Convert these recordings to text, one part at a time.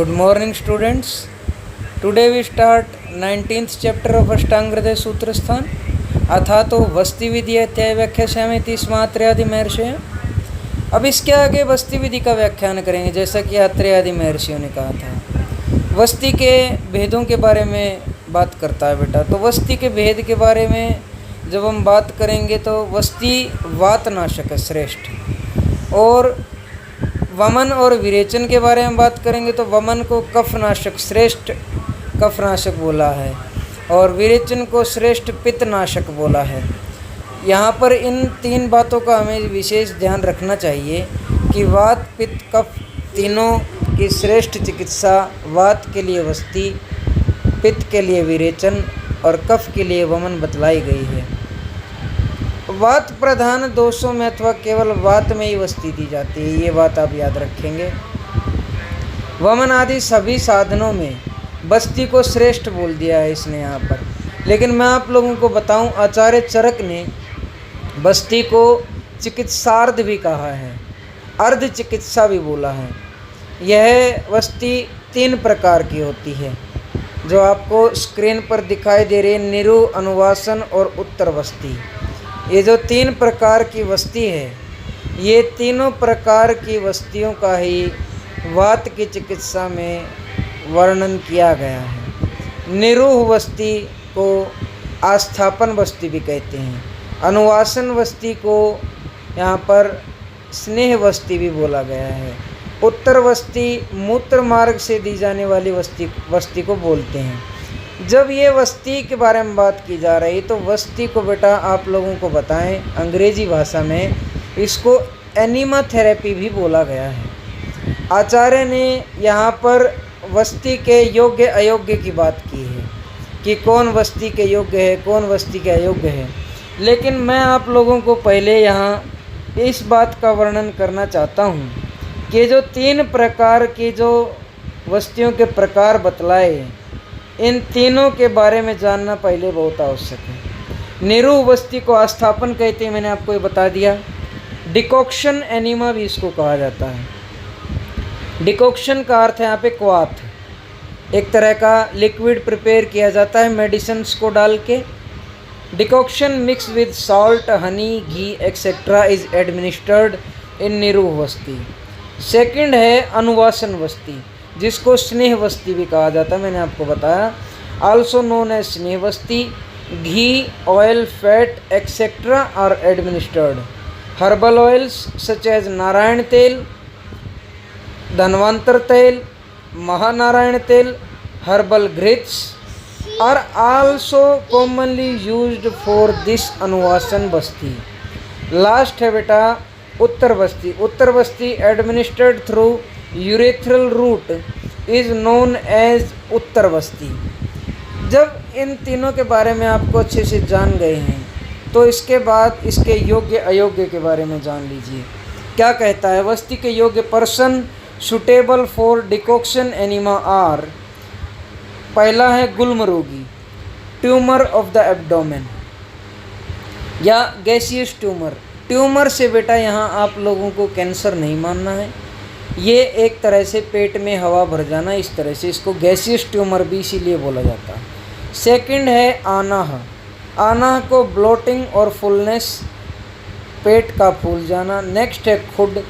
Good morning, students. Today we start 19th chapter of अष्टांग हृदय सूत्र स्थान अथा तो वस्ति विधि अध्याय व्याख्यास्यामि 30 मात्र्यादि महर्षि। अब इसके आगे वस्ति विधि का व्याख्यान करेंगे, जैसा कि अत्रि आदि महर्षियों ने कहा था। वस्ति के भेदों के बारे में बात करता है बेटा। तो वस्ति के भेद के बारे में जब हम बात करेंगे तो वस्ति वातनाशक है श्रेष्ठ, और वमन और विरेचन के बारे में बात करेंगे तो वमन को कफनाशक श्रेष्ठ कफनाशक बोला है, और विरेचन को श्रेष्ठ पित्तनाशक बोला है। यहाँ पर इन तीन बातों का हमें विशेष ध्यान रखना चाहिए कि वात पित्त कफ तीनों की श्रेष्ठ चिकित्सा वात के लिए वस्ति, पित्त के लिए विरेचन और कफ के लिए वमन बतलाई गई है। वात प्रधान दोषों में अथवा केवल वात में ही वस्ति दी जाती है, ये बात आप याद रखेंगे। वमन आदि सभी साधनों में वस्ति को श्रेष्ठ बोल दिया है इसने यहाँ पर। लेकिन मैं आप लोगों को बताऊं, आचार्य चरक ने वस्ति को चिकित्सार्ध भी कहा है, अर्ध चिकित्सा भी बोला है। यह वस्ति 3 प्रकार की होती है, जो आपको स्क्रीन पर दिखाई दे रही है, निरु, अनुवासन और उत्तर वस्ति। ये जो 3 प्रकार की वस्ति है, ये तीनों प्रकार की वस्तियों का ही वात की चिकित्सा में वर्णन किया गया है। निरूह वस्ति को आस्थापन वस्ति भी कहते हैं, अनुवासन वस्ति को यहाँ पर स्नेह वस्ति भी बोला गया है, उत्तर वस्ति मूत्र मार्ग से दी जाने वाली वस्ति को बोलते हैं। जब ये वस्ति के बारे में बात की जा रही तो वस्ति को बेटा आप लोगों को बताएं, अंग्रेजी भाषा में इसको एनिमा थेरेपी भी बोला गया है। आचार्य ने यहाँ पर वस्ति के योग्य अयोग्य की बात की है कि कौन वस्ति के योग्य है, कौन वस्ति के अयोग्य है। लेकिन मैं आप लोगों को पहले यहाँ इस बात का वर्णन करना चाहता हूँ कि जो 3 प्रकार की जो वस्तियों के प्रकार बतलाए, इन तीनों के बारे में जानना पहले बहुत आवश्यक है। निरूह वस्ति को आस्थापन कहते हैं, मैंने आपको ये बता दिया। डिकॉक्शन एनिमा भी इसको कहा जाता है। डिकॉक्शन का अर्थ है यहाँ पे क्वाथ, एक तरह का लिक्विड प्रिपेयर किया जाता है मेडिसिन्स को डाल के। Decoction mix with salt, honey, ghee etcetera is administered in निरूह वस्ति। सेकंड है अनुवासन वस्ति, जिसको स्नेह वस्ति भी कहा जाता है, मैंने आपको बताया। आल्सो नोन एज स्नेह वस्ति। Ghee, oil, fat etcetera are administered. Herbal oils such as नारायण तेल, धन्वंतर तेल, महानारायण तेल, हर्बल घृत्स are also commonly used for this अनुवासन वस्ति। लास्ट है बेटा उत्तर वस्ति। उत्तर वस्ति administered through urethral route is known as उत्तर वस्ति। जब इन तीनों के बारे में आपको अच्छे से जान गए हैं तो इसके बाद इसके योग्य अयोग्य के बारे में जान लीजिए। क्या कहता है? वस्ति के योग्य person suitable for decoction enema are, पहला है गुल्म रोगी, ट्यूमर ऑफ द एब्डोमेन या गैसियस ट्यूमर। ट्यूमर से बेटा यहाँ आप लोगों को कैंसर नहीं मानना है, ये एक तरह से पेट में हवा भर जाना, इस तरह से इसको गैसियस ट्यूमर भी इसीलिए बोला जाता है। सेकंड है आनाह। आनाह को ब्लोटिंग और फुलनेस, पेट का फूल जाना। नेक्स्ट है खुड।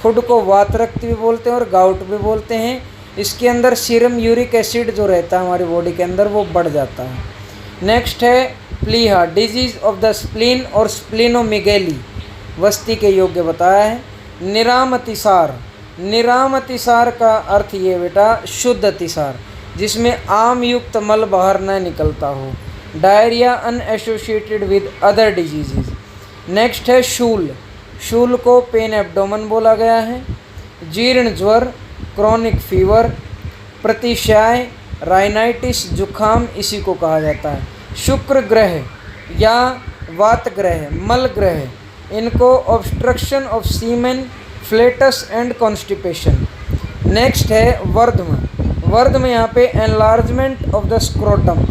खुड को वातरक्त भी बोलते हैं और गाउट भी बोलते हैं। इसके अंदर सीरम यूरिक एसिड जो रहता है हमारी बॉडी के अंदर वो बढ़ जाता है। नेक्स्ट है प्लीहा, डिजीज़ ऑफ द स्प्लीन और स्प्लीनोमेगेली, वस्ति के योग्य बताया है। निराम अतिसार। निराम अतिसार का अर्थ ये बेटा शुद्ध अतिसार, जिसमें आम युक्त मल बाहर न निकलता हो। Diarrhoea unassociated with other disease. Next है शूल। शूल को पेन एब्डोमन बोला गया है। जीर्ण ज्वर, क्रॉनिक फीवर, प्रतिशाय, राइनाइटिस, जुखाम इसी को कहा जाता है। शुक्र ग्रह या वात ग्रह, मल ग्रह, इनको obstruction of semen, flatus and constipation. Next है वर्धम। वर्धम यहाँ पे एनलार्जमेंट ऑफ द स्क्रोटम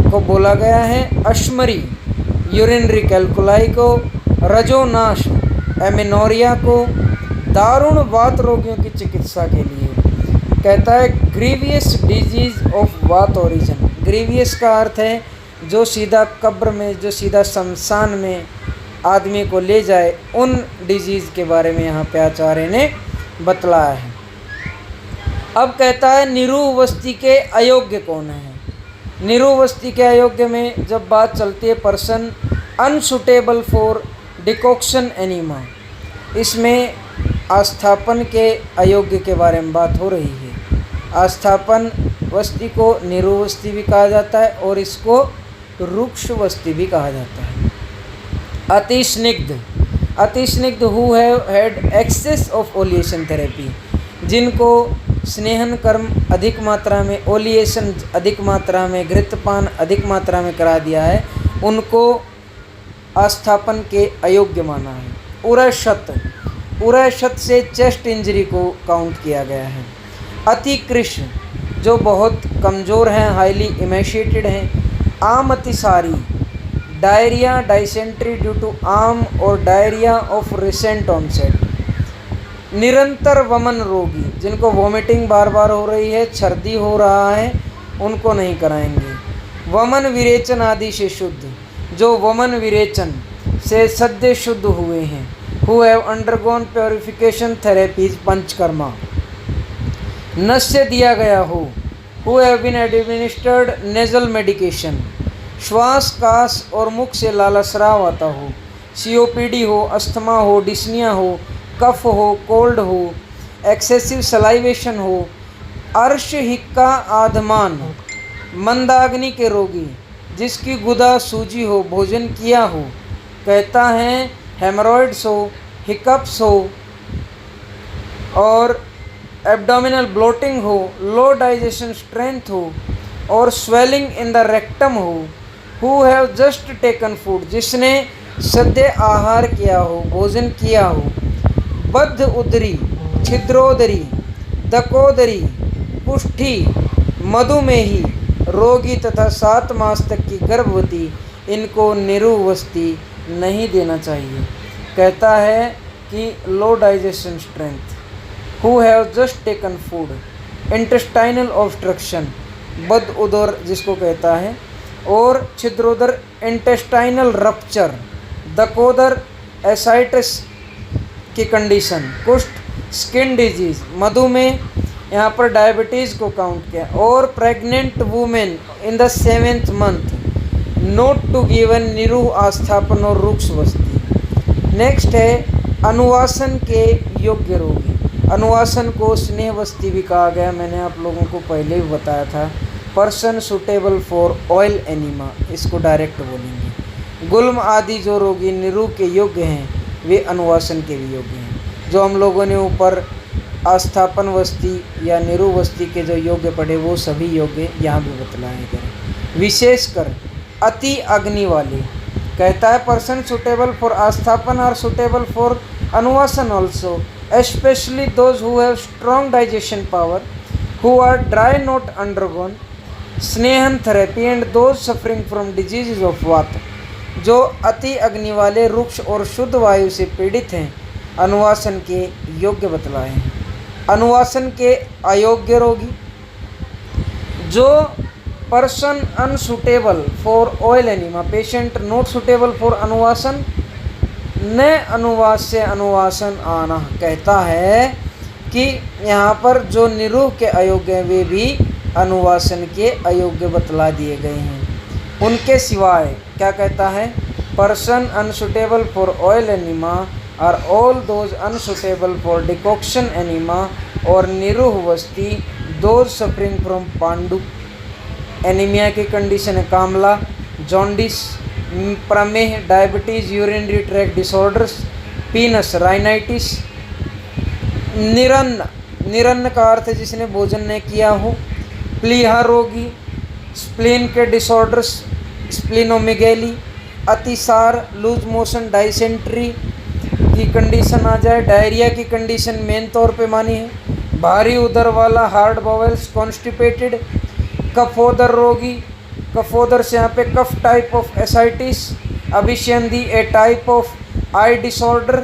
को बोला गया है। अश्मरी, यूरिनरी कैल्कुलाई को। रजोनाश, एमिनोरिया को। दारुण वात रोगियों की चिकित्सा के लिए। कहता है ग्रीवियस डिजीज ऑफ वात ओरिजिन। ग्रीवियस का अर्थ है जो सीधा कब्र में, जो सीधा शमशान में आदमी को ले जाए, उन डिजीज़ के बारे में यहाँ पे आचार्य ने बतलाया है। अब कहता है निरुवस्ति के अयोग्य कौन है। निरुवस्ति के अयोग्य में जब बात चलती है person unsuitable for decoction enema, इसमें आस्थापन के अयोग्य के बारे में बात हो रही है। आस्थापन वस्ति को निरुवस्ति भी कहा जाता है और इसको रुक्ष वस्ति भी कहा जाता है। अतिस्निग्ध, अतिस्निग्ध who have had excess of oleation therapy, जिनको स्नेहन कर्म अधिक मात्रा में, ओलिएशन अधिक मात्रा में, घृतपान अधिक मात्रा में करा दिया है, उनको आस्थापन के अयोग्य माना है। उरशत, उरशत से चेस्ट इंजरी को काउंट किया गया है। अतिकृश, जो बहुत कमज़ोर हैं, हाईली इमेशिएटेड हैं। आम अतिसारी, डायरिया, डाइसेंट्री ड्यू टू आम और डायरिया ऑफ रिसेंट ऑनसेट। निरंतर वमन रोगी, जिनको वॉमिटिंग बार बार हो रही है, छर्दी हो रहा है, उनको नहीं कराएंगे। वमन विरेचन आदि से शुद्ध, जो वमन विरेचन से सद्य शुद्ध हुए हैं। Who have undergone purification therapies panchakarma. नस्य दिया गया हो, who have been administered nasal medication. श्वास, कास और मुख से लालास्राव आता हो, सीओपीडी हो, अस्थमा हो, डिस्निया हो, कफ हो, कोल्ड हो, एक्सेसिव सलाइवेशन हो, अर्श हिक्का आधमान, मंदाग्नि के रोगी, जिसकी गुदा सूजी हो, भोजन किया हो। कहता है हेमरॉइड्स हो, हिकअप्स हो और एब्डोमिनल ब्लोटिंग हो, लो डाइजेशन स्ट्रेंथ हो और स्वेलिंग इन द रेक्टम हो। Who have just taken food, जिसने सद्य आहार किया हो, भोजन किया हो। बद्ध उदरी, छिद्रोदरी, दकोदरी, कुष्ठी, मधुमेही, रोगी तथा 7 मास तक की गर्भवती, इनको निरुवस्ति नहीं देना चाहिए। कहता है कि low digestion strength, who have just taken food, intestinal obstruction, बद उदर जिसको कहता है, और छिद्रोदर इंटेस्टाइनल रप्चर, दकोदर एसाइटिस की कंडीशन, कुष्ठ स्किन डिजीज, मधुमेह, यहाँ पर डायबिटीज़ को काउंट किया, और pregnant women in the 7th month not to given निरू आस्थापन और रुक्ष वस्ती। नेक्स्ट है अनुवासन के योग्य रोगी। अनुवासन को स्नेह वस्ती भी कहा गया, मैंने आप लोगों को पहले भी बताया था। Person suitable for oil enema, इसको डायरेक्ट बोलेंगे। गुल्म आदि जो रोगी निरू के योग्य हैं, वे अनुवासन के भी योग्य हैं। जो हम लोगों ने ऊपर आस्थापन वस्ती या निरू वस्ती के जो योग्य पढ़े, वो सभी योग्य यहाँ भी बतलाए गए। विशेषकर अति अग्नि वाले, कहता है पर्सन सुटेबल फॉर आस्थापन आर सुटेबल फॉर अनुवासन also, especially those who have strong digestion power, who are dry not undergone स्नेहन therapy and those suffering from disease of वात। जो अति अग्नि वाले, रुक्ष और शुद्ध वायु से पीड़ित हैं, अनुवासन के योग्य बतलाए हैं। अनुवासन के अयोग्य रोगी, जो person unsuitable for oil enema, patient not suitable for अनुवासन, न अनुवास से अनुवासन आना। कहता है कि यहाँ पर जो निरूह के अयोग्य हैं, वे भी अनुवासन के अयोग्य बतला दिए गए हैं। उनके सिवाय क्या कहता है, person unsuitable for oil enema are all those unsuitable for decoction enema, और निरूह वस्ती दोज सफरिंग फ्रॉम पांडु एनीमिया की कंडीशन है, कामला, जॉन्डिस, प्रमेह, डायबिटीज़, यूरिनरी ट्रैक्ट डिसऑर्डर्स, पीनस, राइनाइटिस। निरन्न, निरन्न का अर्थ है जिसने भोजन नहीं किया हो। प्लीहा रोगी, स्प्लीन के डिसऑर्डर्स, स्प्लिनोमेगेली, अतिसार, लूज मोशन, डाइसेंट्री की कंडीशन आ जाए, डायरिया की कंडीशन मेन तौर पे मानी है, भारी उदर वाला, हार्ड बाउल्स, कॉन्स्टिपेटेड, कफोदर रोगी, कफोदर से यहाँ पे कफ टाइप ऑफ एसाइटिस, अभिसंधि a type of eye disorder,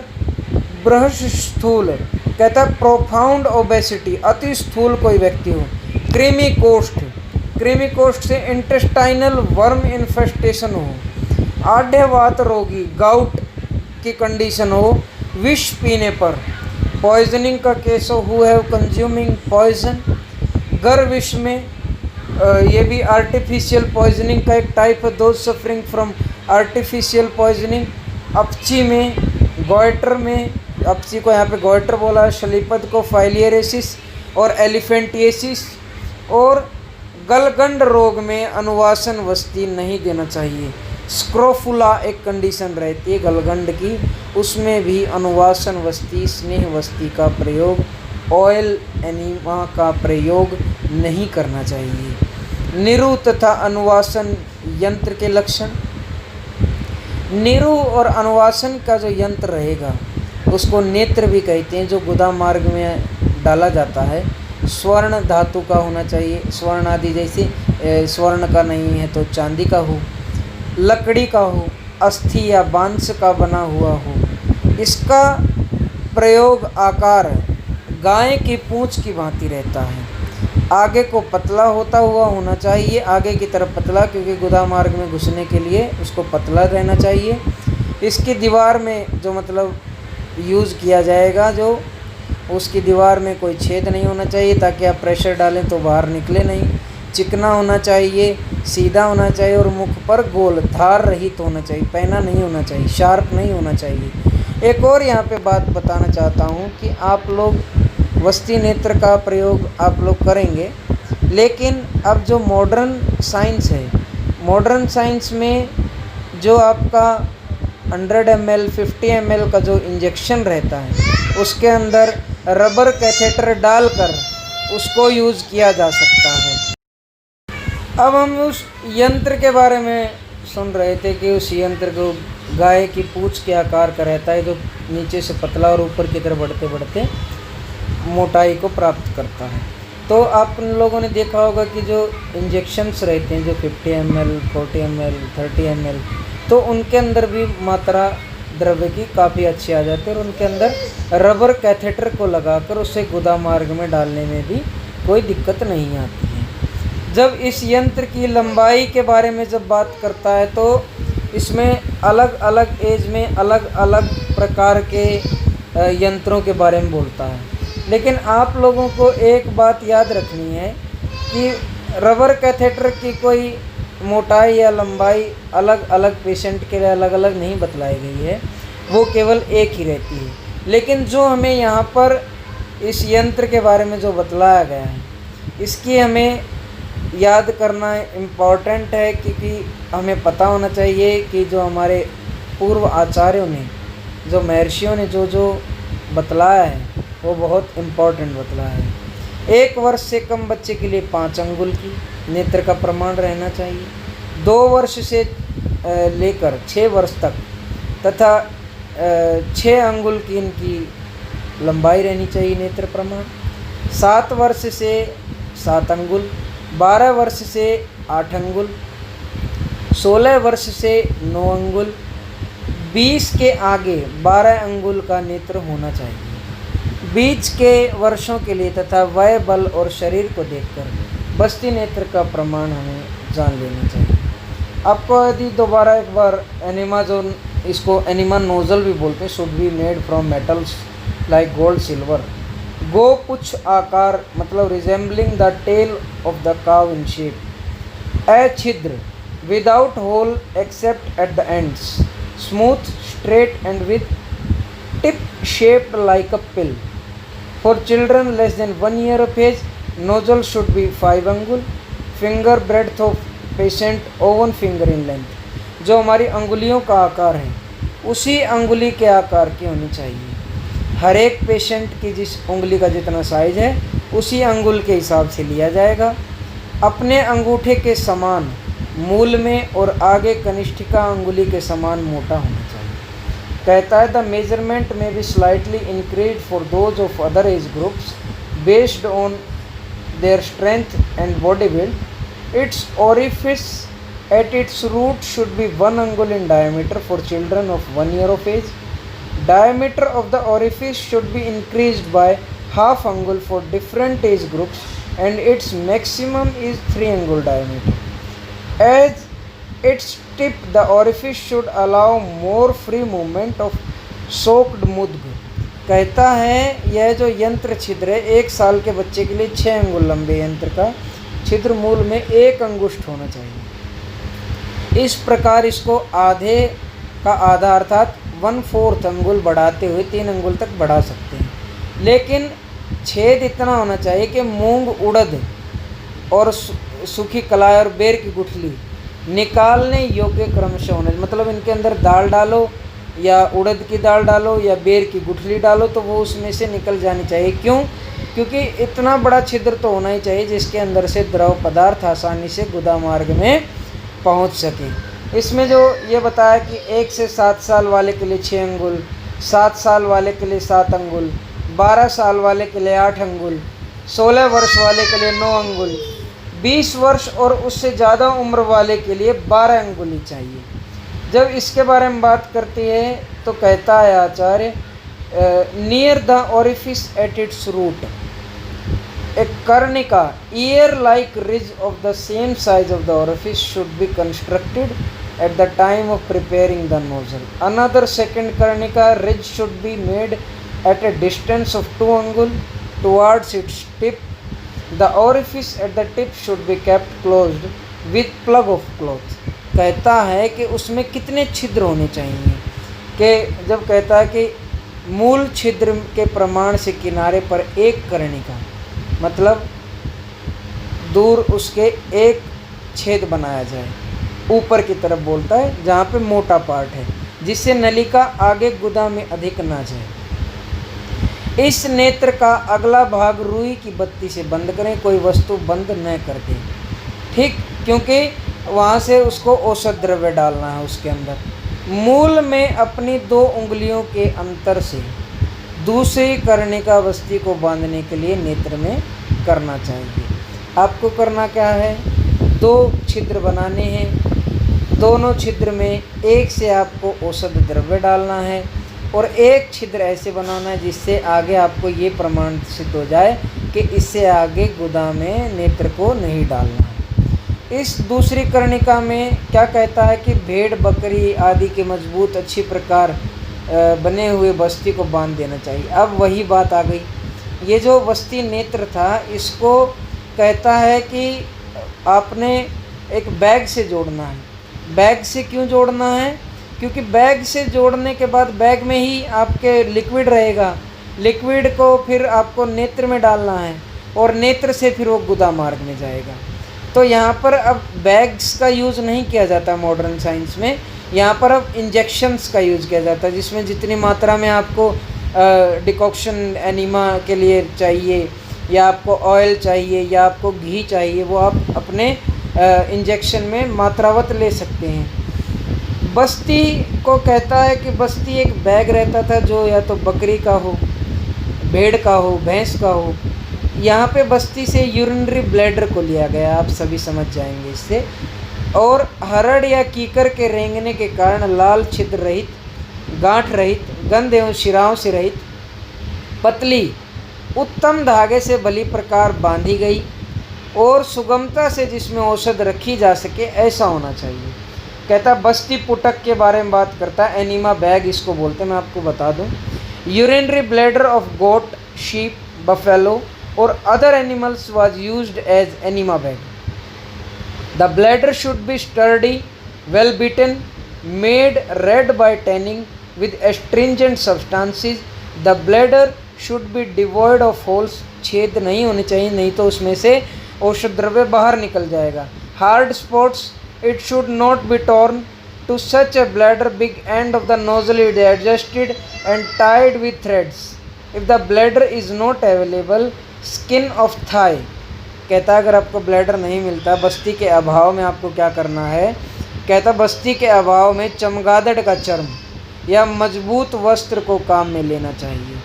बृहस्थ स्थूल कहता है प्रोफाउंड ओबेसिटी, अति स्थूल कोई व्यक्ति हो। क्रीमी कोस्ट से इंटेस्टाइनल वर्म इन्फेस्टेशन हो। आढ़वात रोगी, गाउट की कंडीशन हो विष पीने पर। पॉइजनिंग का केस हो, हु हैव कंज्यूमिंग पॉइजन। गर्विष में ये भी आर्टिफिशियल पॉइजनिंग का एक टाइप है, those suffering from artificial poisoning. अपची में, गॉइटर में, अपची को यहाँ पे गॉइटर बोला है, शलीपद को फाइलियरेसिस और एलिफेंटिएसिस। और गलगंड रोग में अनुवासन वस्ती नहीं देना चाहिए। स्क्रोफुला एक कंडीशन रहती है गलगंड की, उसमें भी अनुवासन वस्ती, स्नेह वस्ती का प्रयोग, ऑयल एनिमा का प्रयोग नहीं करना चाहिए। निरु तथा अनुवासन यंत्र के लक्षण। निरु और अनुवासन का जो यंत्र रहेगा उसको नेत्र भी कहते हैं, जो गुदा मार्ग में डाला जाता है। स्वर्ण धातु का होना चाहिए, स्वर्ण आदि, जैसे स्वर्ण का नहीं है तो चांदी का हो, लकड़ी का हो, अस्थि या बांस का बना हुआ हो। इसका प्रयोग आकार गाय की पूंछ की भांति रहता है। आगे को पतला होता हुआ होना चाहिए, आगे की तरफ पतला, क्योंकि गुदा मार्ग में घुसने के लिए उसको पतला रहना चाहिए। इसकी दीवार में जो मतलब यूज़ किया जाएगा, जो उसकी दीवार में कोई छेद नहीं होना चाहिए ताकि आप प्रेशर डालें तो बाहर निकले नहीं। चिकना होना चाहिए, सीधा होना चाहिए और मुख पर गोल धार रहित होना चाहिए, पैना नहीं होना चाहिए, शार्प नहीं होना चाहिए। एक और यहाँ पे बात बताना चाहता हूँ कि आप लोग वस्ती नेत्र का प्रयोग आप लोग करेंगे, लेकिन अब जो मॉडर्न साइंस है, मॉडर्न साइंस में जो आपका 100 ml 50 ml का जो इंजेक्शन रहता है उसके अंदर रबर कैथेटर डालकर उसको यूज़ किया जा सकता है। अब हम उस यंत्र के बारे में सुन रहे थे कि उस यंत्र को गाय की पूंछ के आकार का रहता है, जो नीचे से पतला और ऊपर की तरफ बढ़ते बढ़ते मोटाई को प्राप्त करता है। तो आप लोगों ने देखा होगा कि जो इंजेक्शन्स रहते हैं, जो 50 ml 40 ml 30 ml, तो उनके अंदर भी मात्रा द्रव्य की काफ़ी अच्छी आ जाती है और उनके अंदर रबर कैथेटर को लगाकर उसे गुदा मार्ग में डालने में भी कोई दिक्कत नहीं आती है। जब इस यंत्र की लंबाई के बारे में जब बात करता है तो इसमें अलग अलग एज में अलग अलग प्रकार के यंत्रों के बारे में बोलता है। लेकिन आप लोगों को एक बात याद रखनी है कि रबर कैथेटर की कोई मोटाई या लंबाई अलग अलग पेशेंट के लिए अलग अलग नहीं बतलाई गई है, वो केवल एक ही रहती है। लेकिन जो हमें यहाँ पर इस यंत्र के बारे में जो बतलाया गया है, इसकी हमें याद करना इम्पॉर्टेंट है, क्योंकि हमें पता होना चाहिए कि जो हमारे पूर्व आचार्यों ने, जो महर्षियों ने जो जो बतलाया है वो बहुत इम्पॉर्टेंट बतलाया है। 1 वर्ष से कम बच्चे के लिए 5 अंगुल की नेत्र का प्रमाण रहना चाहिए। 2 वर्ष से लेकर 6 वर्ष तक तथा 6 अंगुल की इनकी लंबाई रहनी चाहिए नेत्र प्रमाण। 7 वर्ष से 7 अंगुल, 12 वर्ष से 8 अंगुल, 16 वर्ष से 9 अंगुल, 20 के आगे 12 अंगुल का नेत्र होना चाहिए। बीच के वर्षों के लिए तथा वय, बल और शरीर को देखकर बस्ती नेत्र का प्रमाण हमें जान लेना चाहिए। आपको यदि दोबारा एक बार एनिमा, जो इसको एनिमा नोजल भी बोलते हैं, should be made from metals like gold silver. गो पुच्छ आकार मतलब resembling the tail of the cow in shape. छिद्र without hole except at the ends, smooth straight and with tip shaped like a pill. For children less than 1 year of age, nozzle should be 5 अंगुल. Finger breadth of patient oven finger in length. जो हमारी अंगुलियों का आकार है उसी अंगुली के आकार की होनी चाहिए। हर एक पेशेंट की जिस उंगली का जितना साइज है उसी अंगुल के हिसाब से लिया जाएगा। अपने अंगूठे के समान मूल में और आगे कनिष्ठिका अंगुली के समान मोटा होना चाहिए। कहता है the measurement may be slightly increase for those of other age groups based on their strength and body build. Its orifice at its root should be 1 अंगुल in diameter for children of 1 year of age. Diameter of the orifice should be increased by half angle for different age groups and its maximum is 3 angle diameter. As its tip, the orifice should allow more free movement of soaked mudg. कहता है यह जो यंत्र छिद्र है 1 साल के बच्चे के लिए 6 अंगुल लंबे यंत्र का छिद्र मूल में 1 अंगुष्ठ होना चाहिए। इस प्रकार इसको आधे का आधा अर्थात 1/4 अंगुल बढ़ाते हुए 3 अंगुल तक बढ़ा सकते हैं, लेकिन छेद इतना होना चाहिए कि मूंग, उड़द और सूखी कलाई और बेर की गुठली निकालने योग्य क्रम से होने, मतलब इनके अंदर दाल डालो या उड़द की दाल डालो या बेर की गुठली डालो तो वो उसमें से निकल जानी चाहिए। क्यों? क्योंकि इतना बड़ा छिद्र तो होना ही चाहिए जिसके अंदर से द्रव पदार्थ आसानी से गुदा मार्ग में पहुंच सके। इसमें जो ये बताया कि 1 से 7 साल वाले के लिए 6 अंगुल, 7 साल वाले के लिए 7 अंगुल, 12 साल वाले के लिए 8 अंगुल, 16 वर्ष वाले के लिए 9 अंगुल, 20 वर्ष और उससे ज़्यादा उम्र वाले के लिए 12 अंगुली चाहिए। जब इसके बारे में बात करती है तो कहता है आचार्य, near the orifice at its root a कर्णिका ear like ridge of the same size of the orifice should be constructed at the time of preparing the nozzle. Another second karnika ridge should be made at a distance of 2 angle towards its tip. The orifice at the tip should be kept closed with plug of cloth. कहता है कि उसमें कितने छिद्र होने चाहिए, कि जब कहता है कि मूल छिद्र के प्रमाण से किनारे पर 1 कर्णिका, मतलब दूर उसके 1 छेद बनाया जाए, ऊपर की तरफ बोलता है जहाँ पे मोटा पार्ट है, जिससे नलिका आगे गुदा में अधिक ना जाए। इस नेत्र का अगला भाग रुई की बत्ती से बंद करें, कोई वस्तु बंद न कर दें, ठीक, क्योंकि वहाँ से उसको औषध द्रव्य डालना है उसके अंदर। मूल में अपनी 2 उंगलियों के अंतर से दूसरी कर्णिका बस्ती को बांधने के लिए नेत्र में करना चाहिए। आपको करना क्या है, 2 छिद्र बनाने हैं, दोनों छिद्र में 1 से आपको औषध द्रव्य डालना है और 1 छिद्र ऐसे बनाना है जिससे आगे आपको ये प्रमाण सिद्ध हो जाए कि इससे आगे गुदा में नेत्र को नहीं डालना है। इस दूसरी कर्णिका में क्या कहता है कि भेड़, बकरी आदि के मजबूत अच्छी प्रकार बने हुए बस्ती को बांध देना चाहिए। अब वही बात आ गई, ये जो बस्ती नेत्र था इसको कहता है कि आपने एक बैग से जोड़ना है। बैग से क्यों जोड़ना है? क्योंकि बैग से जोड़ने के बाद बैग में ही आपके लिक्विड रहेगा, लिक्विड को फिर आपको नेत्र में डालना है और नेत्र से फिर वो गुदा मार्ग में जाएगा। तो यहाँ पर अब बैग्स का यूज़ नहीं किया जाता मॉडर्न साइंस में, यहाँ पर अब इंजेक्शंस का यूज़ किया जाता है, जिसमें जितनी मात्रा में आपको डिकॉक्शन एनीमा के लिए चाहिए या आपको ऑयल चाहिए या आपको घी चाहिए, वो आप अपने इंजेक्शन में मात्रावत ले सकते हैं। बस्ती को कहता है कि बस्ती एक बैग रहता था जो या तो बकरी का हो, भेड़ का हो, भैंस का हो। यहाँ पे बस्ती से यूरिनरी ब्लैडर को लिया गया, आप सभी समझ जाएंगे इससे। और हरड़ या कीकर के रेंगने के कारण लाल छिद्र रहित, गांठ रहित, गंध एवं शिराओं से रहित पतली उत्तम धागे से भली प्रकार बांधी गई और सुगमता से जिसमें औषध रखी जा सके ऐसा होना चाहिए। कहता बस्ती पुटक के बारे में बात करता है, एनीमा बैग इसको बोलते हैं, मैं आपको बता दूं। Urinary bladder of goat, sheep, buffalo और other animals was used as enema bag. The bladder should be sturdy, well beaten, made red by tanning with astringent substances. The bladder should be devoid of holes, छेद नहीं होने चाहिए, नहीं तो उसमें से औषध द्रव्य बाहर निकल जाएगा। Hard spots, it should not be torn. To such a bladder big end of the nozzle is adjusted and tied with threads. If the bladder is not available, skin of thigh. कहता है अगर आपको bladder नहीं मिलता, बस्ती के अभाव में आपको क्या करना है? कहता बस्ती के अभाव में चमगादड़ का चर्म या मजबूत वस्त्र को काम में लेना चाहिए।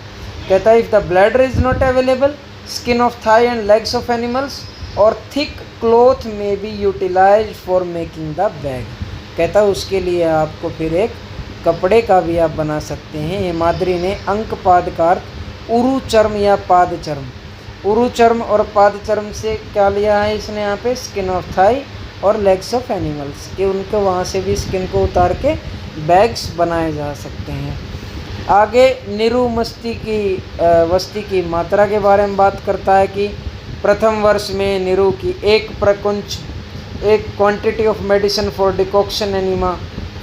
कहता है if the bladder is not available, skin of thigh and legs of animals और thick cloth may be utilise for making the bag. कहता है उसके लिए आपको फिर एक कपड़े का भी आप बना सकते हैं। हेमाद्रि ने अंकपाद का अर्थ उरु चर्म या पाद चर्म, उरु चर्म और पाद चर्म से क्या लिया है इसने यहाँ पे, स्किन ऑफ थाई और लेग्स ऑफ एनिमल्स, कि उनको वहाँ से भी स्किन को उतार के बैग्स बनाए जा सकते हैं। आगे निरु वस्ती की मात्रा के बारे में बात करता है कि प्रथम वर्ष में निरु की एक प्रकुंच, एक quantity of medicine for decoction enema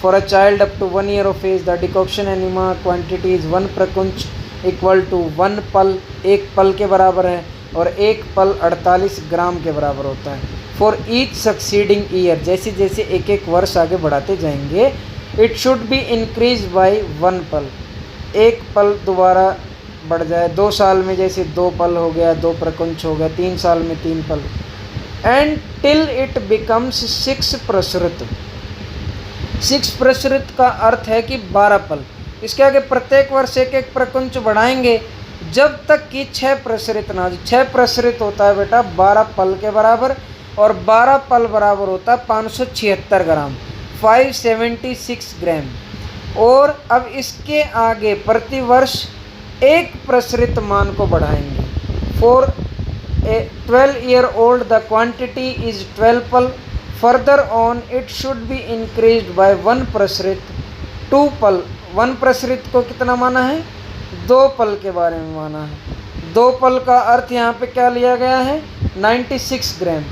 for a child up to 1 year of age, the decoction enema quantity is 1 प्रकुंच इक्वल टू 1 पल, एक पल के बराबर है, और एक पल 48 ग्राम के बराबर होता है। फॉर ईच सक्सीडिंग ईयर, जैसे जैसे एक एक वर्ष आगे बढ़ाते जाएंगे, it should be increase by 1 पल, एक पल दोबारा बढ़ जाए। 2 साल में जैसे 2 पल हो गया, 2 प्रकुंच हो गया, 3 साल में 3 पल, एंड टिल इट बिकम्स 6 प्रसृत। 6 प्रसृत का अर्थ है कि 12 पल। इसके आगे प्रत्येक वर्ष एक एक प्रकुंच बढ़ाएंगे जब तक कि 6 प्रसृत ना हो। 6 प्रसृत होता है बेटा 12 पल के बराबर, और 12 पल बराबर होता है 576 ग्राम, 576 ग्राम। और अब इसके आगे प्रति वर्ष एक प्रसृत मान को बढ़ाएंगे। For a 12 year old the quantity is 12 पल, further on it should be increased by 1 प्रसृत 2 पल। 1 प्रसृत को कितना माना है, 2 पल के बारे में माना है। 2 पल का अर्थ यहाँ पे क्या लिया गया है, 96 gram.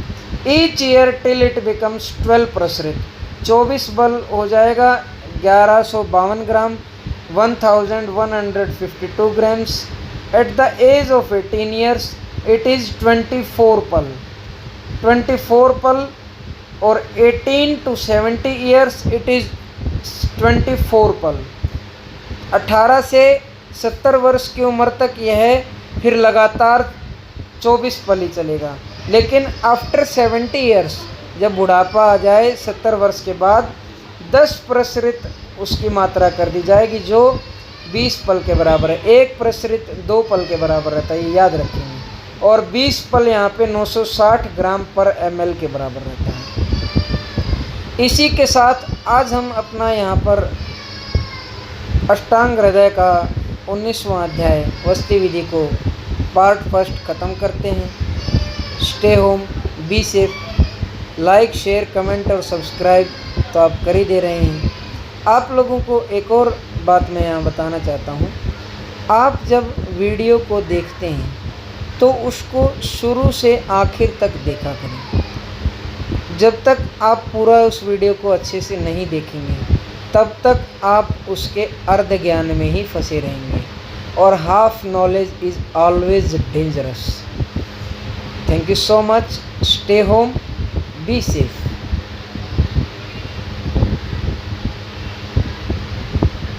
Each year till it becomes 12 प्रसृत, 24 पल हो जाएगा 1152 gram, 1152 grams. At the age of 18 years it is 24 पल, 24 पल, और 18 to 70 years इट इज़ 24 पल। 18 से 70 वर्ष की उम्र तक यह फिर लगातार 24 पल ही चलेगा। लेकिन आफ्टर 70 years, जब बुढ़ापा आ जाए 70 वर्ष के बाद, 10 प्रसृत उसकी मात्रा कर दी जाएगी, जो 20 पल के बराबर है। एक प्रसृत 2 पल के बराबर रहता है, ये याद रखेंगे। और 20 पल यहाँ पे 960 ग्राम पर ml के बराबर रहता है। इसी के साथ आज हम अपना यहाँ पर अष्टांग हृदय का 19वां अध्याय वस्ती विधि को पार्ट फर्स्ट ख़त्म करते हैं। Stay home, be safe, like share comment और सब्सक्राइब तो आप कर ही दे रहे हैं। आप लोगों को एक और बात मैं यहाँ बताना चाहता हूँ, आप जब वीडियो को देखते हैं तो उसको शुरू से आखिर तक देखा करें। जब तक आप पूरा उस वीडियो को अच्छे से नहीं देखेंगे तब तक आप उसके अर्ध ज्ञान में ही फंसे रहेंगे, और half knowledge is always dangerous. Thank you so much. Stay home, be safe.